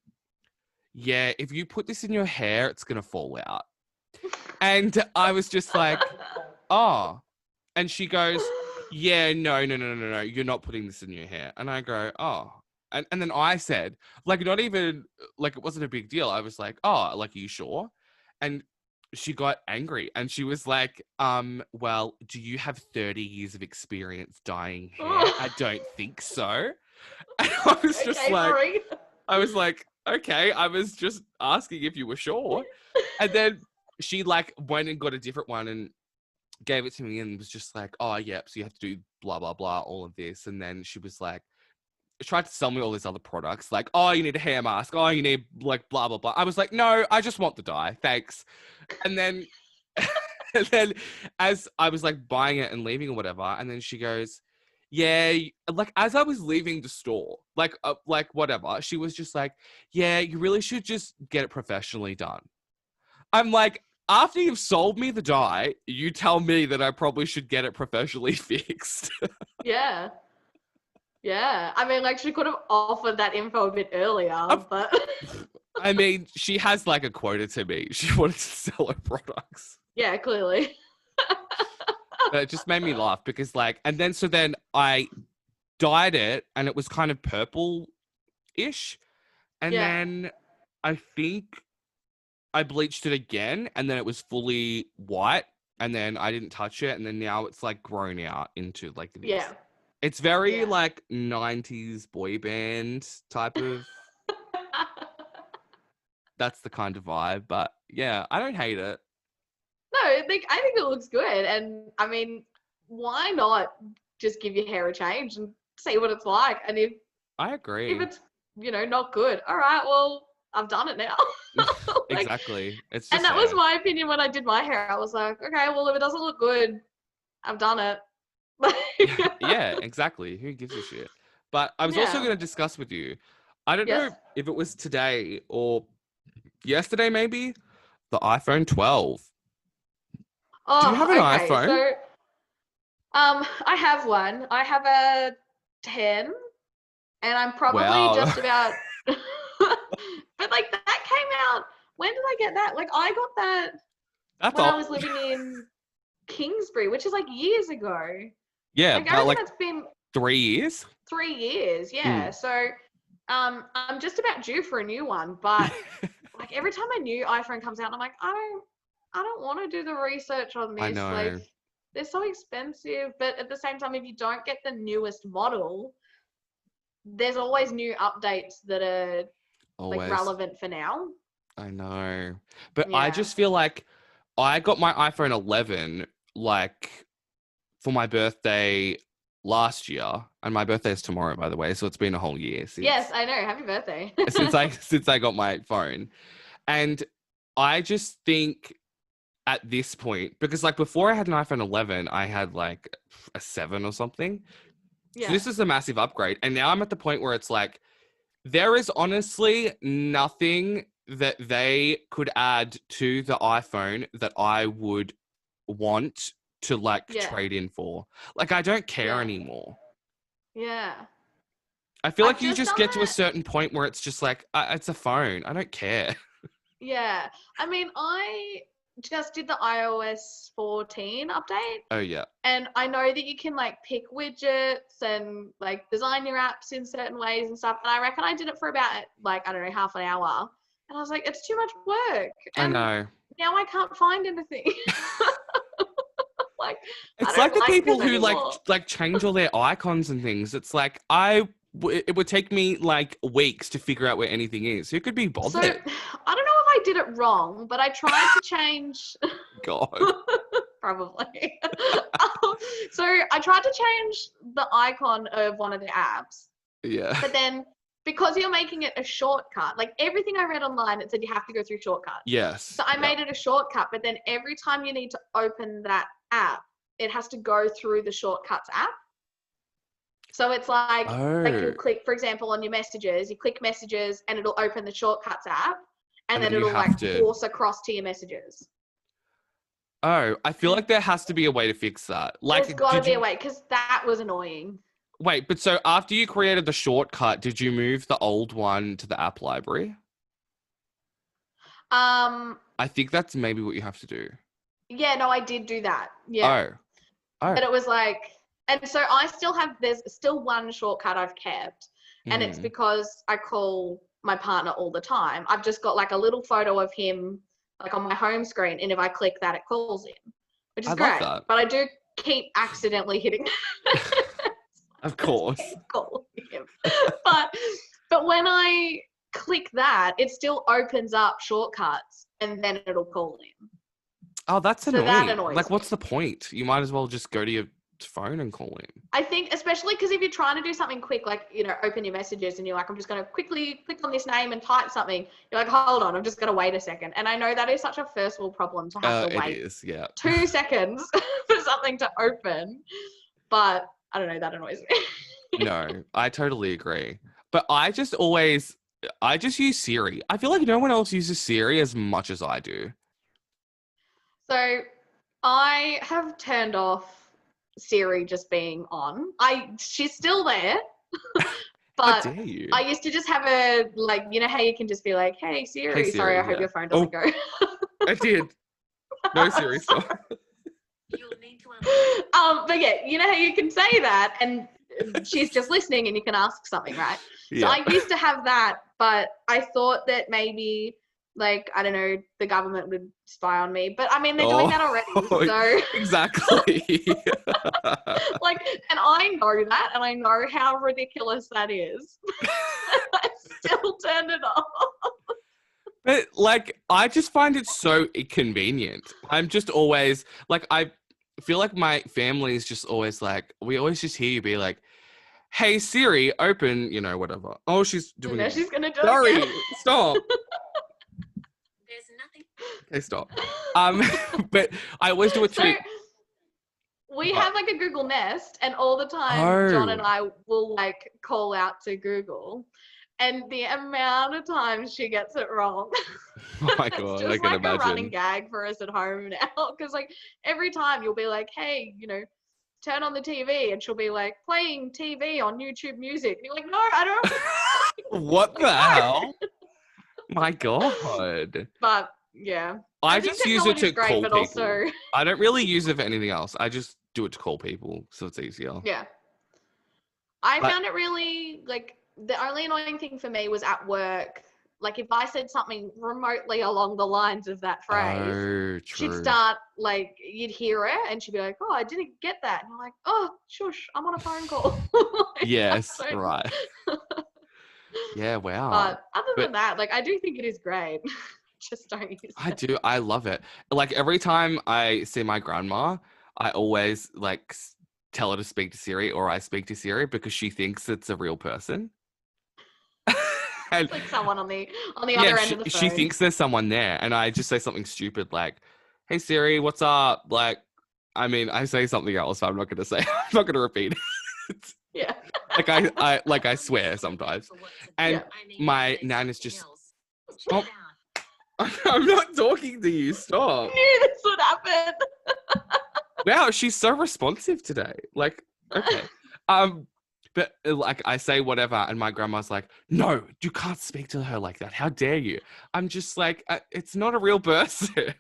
yeah, if you put this in your hair, it's gonna fall out. And I was just like, oh. And she goes, yeah, no, you're not putting this in your hair. And I go, oh. And then I said, like, not even, like, it wasn't a big deal. I was like, oh, like, are you sure? And she got angry, and she was like, well, do you have 30 years of experience dyeing hair? I don't think so. And I was just I was like, okay, I was just asking if you were sure. And then she like went and got a different one and gave it to me and was just like, oh, yeah, so you have to do blah, blah, blah, all of this. And then she was like, tried to sell me all these other products, like, oh, you need a hair mask, oh, you need like blah, blah, blah. I was like, no, I just want the dye, thanks. And then, and then as I was like buying it and leaving or whatever, and then she goes, yeah, like as I was leaving the store, like whatever, she was just like, yeah, you really should just get it professionally done. I'm like, after you've sold me the dye, you tell me that I probably should get it professionally fixed. Yeah. Yeah. I mean, like, she could have offered that info a bit earlier, but... I mean, she has, like, a quota to me. She wanted to sell her products. Yeah, clearly. But it just made me laugh because, like... And then, so then I dyed it, and it was kind of purple-ish. And then I think I bleached it again, and then it was fully white, and then I didn't touch it, and then now it's like grown out into like this. Yeah. It's very Yeah. like 90s boy band type of, that's the kind of vibe. But yeah, I don't hate it. No, I think it looks good. And I mean, why not just give your hair a change and see what it's like? And if I agree. it's, not good, all right, well, I've done it now. Like, Exactly. It's just and that was my opinion when I did my hair. I was like, okay, well, if it doesn't look good, I've done it. yeah, exactly. Who gives a shit? But I was also going to discuss with you, I don't know Yes. if it was today or yesterday, maybe, the iPhone 12. Do you have an Okay. iPhone? So, I have one. I have a 10, and I'm probably Wow. just about. But like that came out. When did I get that? Like I got that That's when I all. was living in Kingsbury, which is like years ago. Yeah, Like I but reckon like that's been 3 years. 3 years. Yeah. Mm. So, I'm just about due for a new one. But like every time a new iPhone comes out, I'm like, I don't want to do the research on I this. Like know. they're so expensive. But at the same time, if you don't get the newest model, there's always new updates that are like Always. relevant for now. I know. But I Yeah. just feel like I got my iPhone 11 like for my birthday last year, and my birthday is tomorrow, by the way. So it's been a whole year Yes, since I know. Happy birthday. since I got my phone. And I just think at this point, because like before I had an iPhone 11, I had like a 7 or something. So Yeah. this is a massive upgrade. And now I'm at the point where it's like, there is honestly nothing that they could add to the iPhone that I would want to like Yeah. trade in for. Like, I don't care Yeah. anymore. Yeah. I feel I've like you just just done get to a that. certain point where it's just like, it's a phone. I don't care. Yeah. I mean, I just did the iOS 14 update. Oh, yeah. And I know that you can like pick widgets and like design your apps in certain ways and stuff. And I reckon I did it for about like, I don't know, half an hour. And I was like, it's too much work. I And know. now I can't find anything. Like, I It's like don't the like people this who anymore. like change all their icons and things. It's like it would take me like weeks to figure out where anything is. Who could be So bothered? I don't know if I did it wrong, but I tried to change. God. Probably. So I tried to change the icon of one of the apps, Yeah. but then because you're making it a shortcut, like everything I read online, it said you have to go through shortcuts. Yes. So I Yeah. made it a shortcut, but then every time you need to open that app, it has to go through the shortcuts app. So it's like you'll Oh. click, for example, on your messages, you click messages and it'll open the shortcuts app, and And then then you it'll have like to. force across to your messages. Oh, I feel like there has to be a way to fix that. There's Like, got to did be a you way, because that was annoying. wait? But so after you created the shortcut, did you move the old one to the app library? Um, I think that's maybe what you have to do. yeah, no, I did do that. Yeah. Oh. Oh. But it was like, and so there's still one shortcut I've kept, and it's Mm. because I call my partner all the time. I've just got like a little photo of him like on my home screen, and if I click that, it calls him, which I is love great. that. But I do keep accidentally hitting Of course. call him. But when I click that, it still opens up shortcuts, and then it'll call him. Oh, that's So that annoying. annoys Like, me. what's the point? You might as well just go to your phone and call him. I think, especially because if you're trying to do something quick, like, open your messages and you're like, I'm just going to quickly click on this name and type something. You're like, hold on, I'm just going to wait a second. And I know that is such a first world problem to have to It wait is, yeah. 2 seconds for something to open. But I don't know, that annoys me. No, I totally agree. But I just use Siri. I feel like no one else uses Siri as much as I do. So I have turned off Siri just being on. She's still there. How But dare you? I used to just have a, like, how you can just be like, hey Siri, Hey, sorry, Siri, I hope yeah. your phone doesn't go. I did. No, Siri, stop. But yeah, how you can say that and she's just listening and you can ask something, right? So Yeah. I used to have that but I thought that maybe, like, I don't know, the government would spy on me. But I mean, they're doing that already. So exactly. like, and I know that, and I know how ridiculous that is. I still turned it off. But like, I just find it so inconvenient. I'm just always like, I feel like my family is just always like, we always just hear you be like, "Hey Siri, open," you know, whatever. Oh, she's doing No, it. she's gonna do it Sorry, again. stop. There's nothing. Okay, stop. But I always do a tweet. We What? have like a Google Nest, and all the time John and I will like call out to Google, and the amount of times she gets it wrong. Oh my It's god, just I can like a running imagine. gag for us at home now, because like every time you'll be like, "Hey, you know, turn on the TV," and she'll be like, "Playing TV on YouTube Music," and you're like, "No, I don't." What Like, the no. hell? My god. But yeah, I think just use it technology's to great, call but people. also I don't really use it for anything else. I just do it to call people, so it's easier. yeah. I But- found it really, like, the only annoying thing for me was at work. Like, if I said something remotely along the lines of that phrase, Oh, she'd true. start, like, you'd hear it and she'd be like, "Oh, I didn't get that." And you're like, "Oh, shush, I'm on a phone call." Like, Yes, I don't- right. Yeah, wow. But other But- than that, like, I do think it is great. Just don't use I it. do. I love it. Like every time I see my grandma, I always like tell her to speak to Siri, or I speak to Siri because she thinks it's a real person. And It's like someone on the yeah, other end of the phone. she thinks there's someone there, and I just say something stupid like, "Hey Siri, what's up?" Like, I mean, I say something else, but I'm not going to say. I'm not going to repeat it. Yeah. Like I swear sometimes. And my nan is just, "Oh, I'm not talking to you. Stop." I knew this would happen. Wow, she's so responsive today. Like, okay. But like I say whatever, and my grandma's like, "No, you can't speak to her like that. How dare you?" I'm just like, it's not a real person.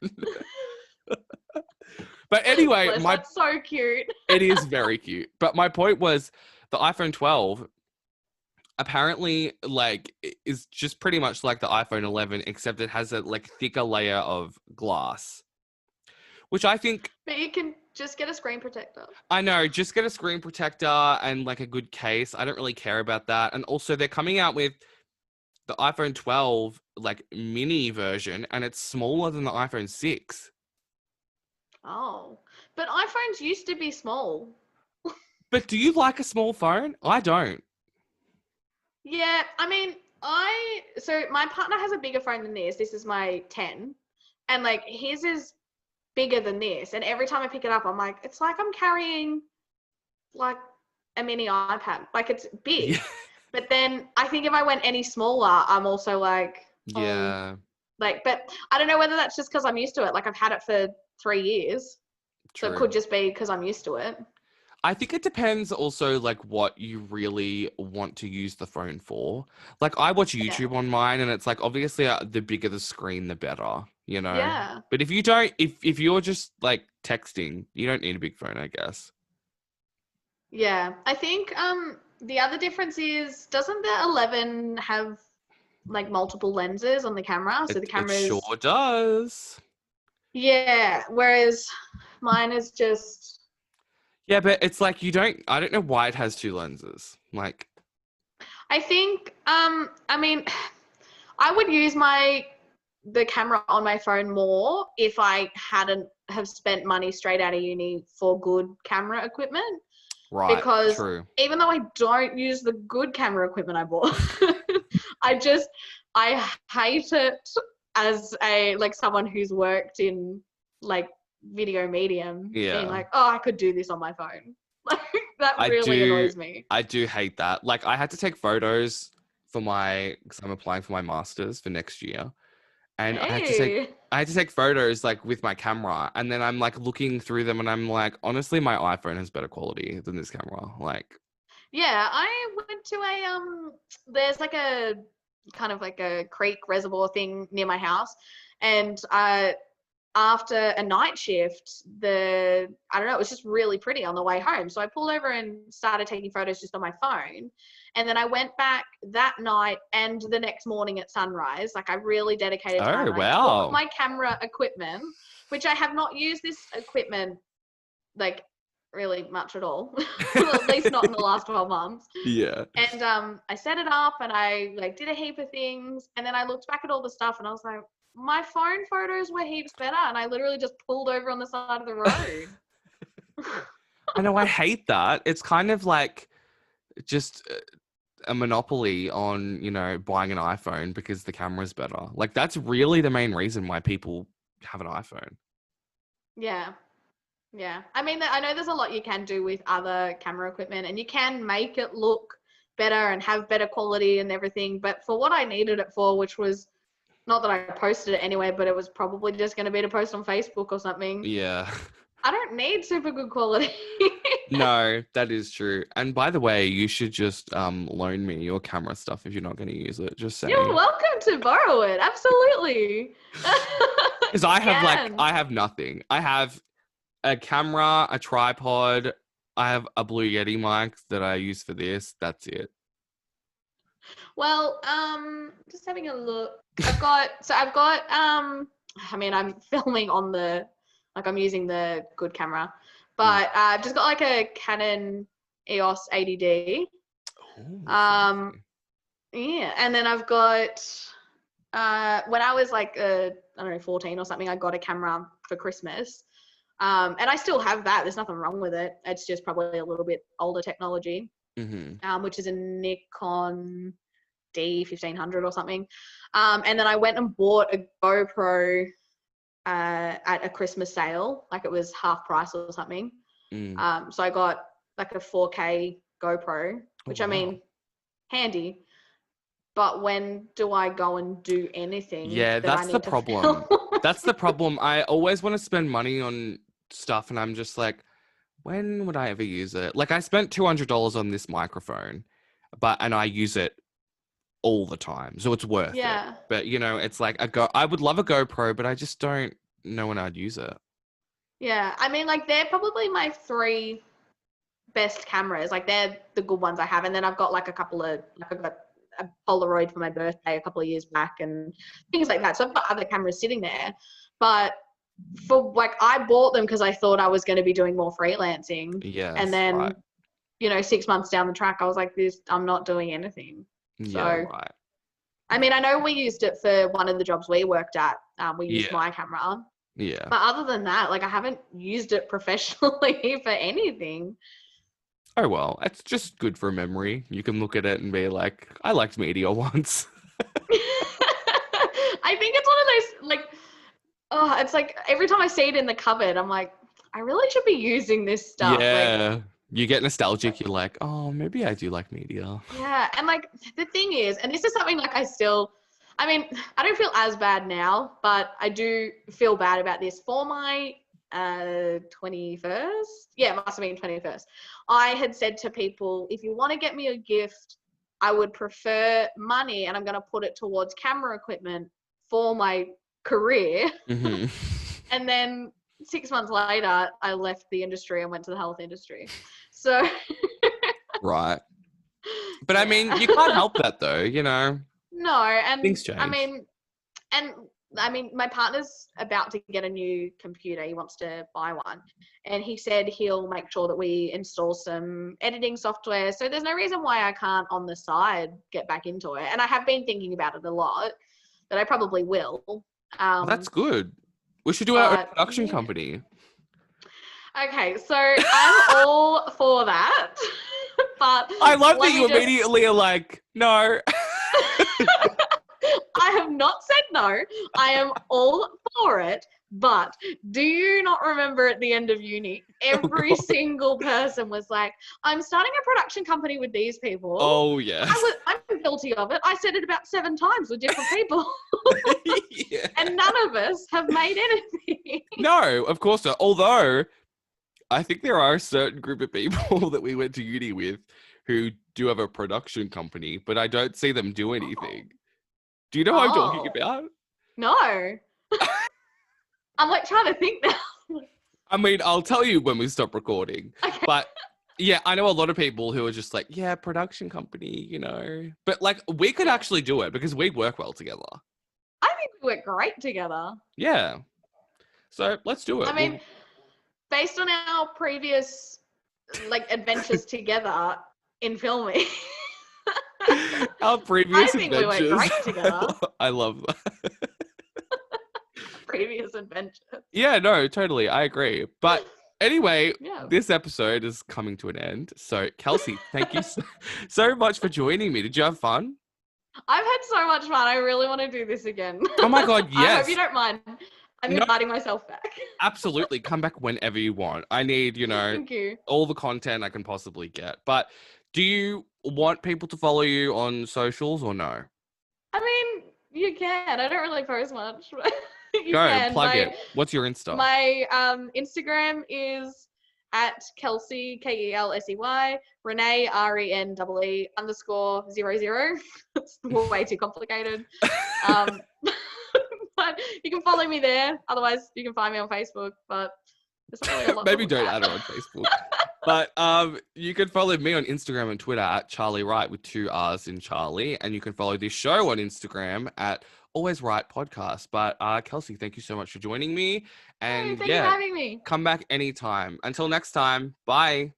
But anyway, Bless, that's so cute. it is very cute. But my point was, the iPhone 12 apparently like is just pretty much like the iPhone 11, except it has a like thicker layer of glass, which I think. But you can just get a screen protector. I know, just get a screen protector and like a good case. I don't really care about that. And also they're coming out with the iPhone 12 like mini version, and it's smaller than the iPhone 6. Oh. But iPhones used to be small. But do you like a small phone? I don't. Yeah, I mean, so my partner has a bigger phone than this. This is my 10. And like his is bigger than this. And every time I pick it up, I'm like, it's like I'm carrying like a mini iPad. Like it's big. Yeah. But then I think if I went any smaller, I'm also like, Yeah. like, but I don't know whether that's just because I'm used to it. Like I've had it for 3 years. So it True. could just be because I'm used to it. I think it depends also like what you really want to use the phone for. Like I watch YouTube on mine, and it's like obviously the bigger the screen, the better, you know? Yeah. But if you don't, if you're just like texting, you don't need a big phone, I guess. Yeah. I think the other difference is, doesn't the 11 have like multiple lenses on the camera? So the camera It is... sure does. Yeah. Whereas mine is just... Yeah, but it's like I don't know why it has 2 lenses. Like, I think, I mean, I would use the camera on my phone more if I hadn't have spent money straight out of uni for good camera equipment. right, Because true. even though I don't use the good camera equipment I bought, I hate it as someone who's worked in like video medium, being like, "Oh, I could do this on my phone." Like that really annoys me. I do hate that. Like I had to take photos for because I'm applying for my master's for next year. And I had to take photos like with my camera, and then I'm like looking through them, and I'm like, honestly, my iPhone has better quality than this camera. Like, yeah, I went to there's like a kind of like a creek reservoir thing near my house, and I after a night shift, I don't know, it was just really pretty on the way home. So I pulled over and started taking photos just on my phone. And then I went back that night and the next morning at sunrise. Like I really dedicated time. Oh, And I took wow. my camera equipment, which I have not used this equipment like really much at all, at least not in the last 12 months. Yeah. And I set it up and I like did a heap of things. And then I looked back at all the stuff and I was like, my phone photos were heaps better. And I literally just pulled over on the side of the road. I know, I hate that. It's kind of like just a monopoly on, you know, buying an iPhone because the camera's better. Like that's really the main reason why people have an iPhone. Yeah. Yeah. I mean, I know there's a lot you can do with other camera equipment and you can make it look better and have better quality and everything. But for what I needed it for, which was not that I posted it anyway, but it was probably just going to be to post on Facebook or something. Yeah. I don't need super good quality. No, that is true. And by the way, you should just loan me your camera stuff if you're not going to use it. Just saying. You're welcome to borrow it. Absolutely. Because I have nothing. I have a camera, a tripod. I have a Blue Yeti mic that I use for this. That's it. Well, just having a look. I mean, I'm filming on I'm using the good camera, but I've just got like a Canon EOS 80D. Oh, Yeah, and then I've got, when I was like, I don't know, 14 or something, I got a camera for Christmas. And I still have that. There's nothing wrong with it. It's just probably a little bit older technology, which is a Nikon D1500 or something. And then I went and bought a GoPro at a Christmas sale, like it was half price or something. So I got like a 4K GoPro, which I mean, handy. But when do I go and do anything? Yeah, that's the problem. That's the problem. I always want to spend money on stuff, and I'm just like, when would I ever use it? Like, I spent $200 on this microphone, and I use it all the time, so it's worth it. But you know, it's like I would love a GoPro, but I just don't know when I'd use it. Yeah, I mean, like they're probably my 3 best cameras. Like they're the good ones I have, and then I've got like a couple of I've got a Polaroid for my birthday a couple of years back and things like that. So I've got other cameras sitting there, but for like I bought them because I thought I was going to be doing more freelancing. Yeah, and then you know, 6 months down the track, I was like, I'm not doing anything. So, right. I mean, I know we used it for one of the jobs we worked at. We used my camera. Yeah. But other than that, like I haven't used it professionally for anything. Oh, well, it's just good for memory. You can look at it and be like, I liked media once. I think it's one of those, like, oh, it's like every time I see it in the cupboard, I'm like, I really should be using this stuff. Yeah. Like, you get nostalgic. You're like, oh, maybe I do like media. Yeah. And like the thing is, and this is something like I mean, I don't feel as bad now, but I do feel bad about this. For my 21st, yeah, it must have been 21st, I had said to people, if you want to get me a gift, I would prefer money and I'm going to put it towards camera equipment for my career. And then 6 months later, I left the industry and went to the health industry. So right. But I mean, you can't help that though, you know. No, and things change. I mean, my partner's about to get a new computer. He wants to buy one. And he said he'll make sure that we install some editing software. So there's no reason why I can't, on the side, get back into it. And I have been thinking about it a lot, that I probably will. Well, that's good. We should do our own production company. Okay, so I'm all for that. But I love that you immediately are like, no. I have not said no. I am all for it. But do you not remember at the end of uni, every single person was like, I'm starting a production company with these people. Oh, yeah. I'm guilty of it. I said it about 7 times with different people. Yeah. And none of us have made anything. No, of course not. Although, I think there are a certain group of people that we went to uni with who do have a production company, but I don't see them do anything. Do you know what I'm talking about? No. I'm like trying to think now. I mean, I'll tell you when we stop recording. Okay. But yeah, I know a lot of people who are just like, yeah, production company, you know. But like, we could actually do it because we work well together. I think we work great together. Yeah. So let's do it. I mean, based on our previous like adventures together in filming, our previous I think adventures. we work great together. I love that. Previous adventures. Yeah, no, totally. I agree. But anyway, Yeah. this episode is coming to an end. So, Kelsey, thank you so much for joining me. Did you have fun? I've had so much fun. I really want to do this again. Oh my God, I yes. hope you don't mind. I'm No. inviting myself back. Absolutely. Come back whenever you want. I need, Thank you. all the content I can possibly get. But do you want people to follow you on socials or no? I mean, you can. I don't really post much. But you Go, can. plug it. What's your Insta? My Instagram is at Kelsey, Kelsey, Renee, RENEE _00. It's way too complicated. But you can follow me there. Otherwise, you can find me on Facebook. But there's not really a lot to Maybe look don't at. add her on Facebook. But you can follow me on Instagram and Twitter at Charlie Wright with 2 R's in Charlie. And you can follow this show on Instagram at Always Right Podcast. But Kelsey, thank you so much for joining me. And Thank you for having me. come back anytime. Until next time, bye.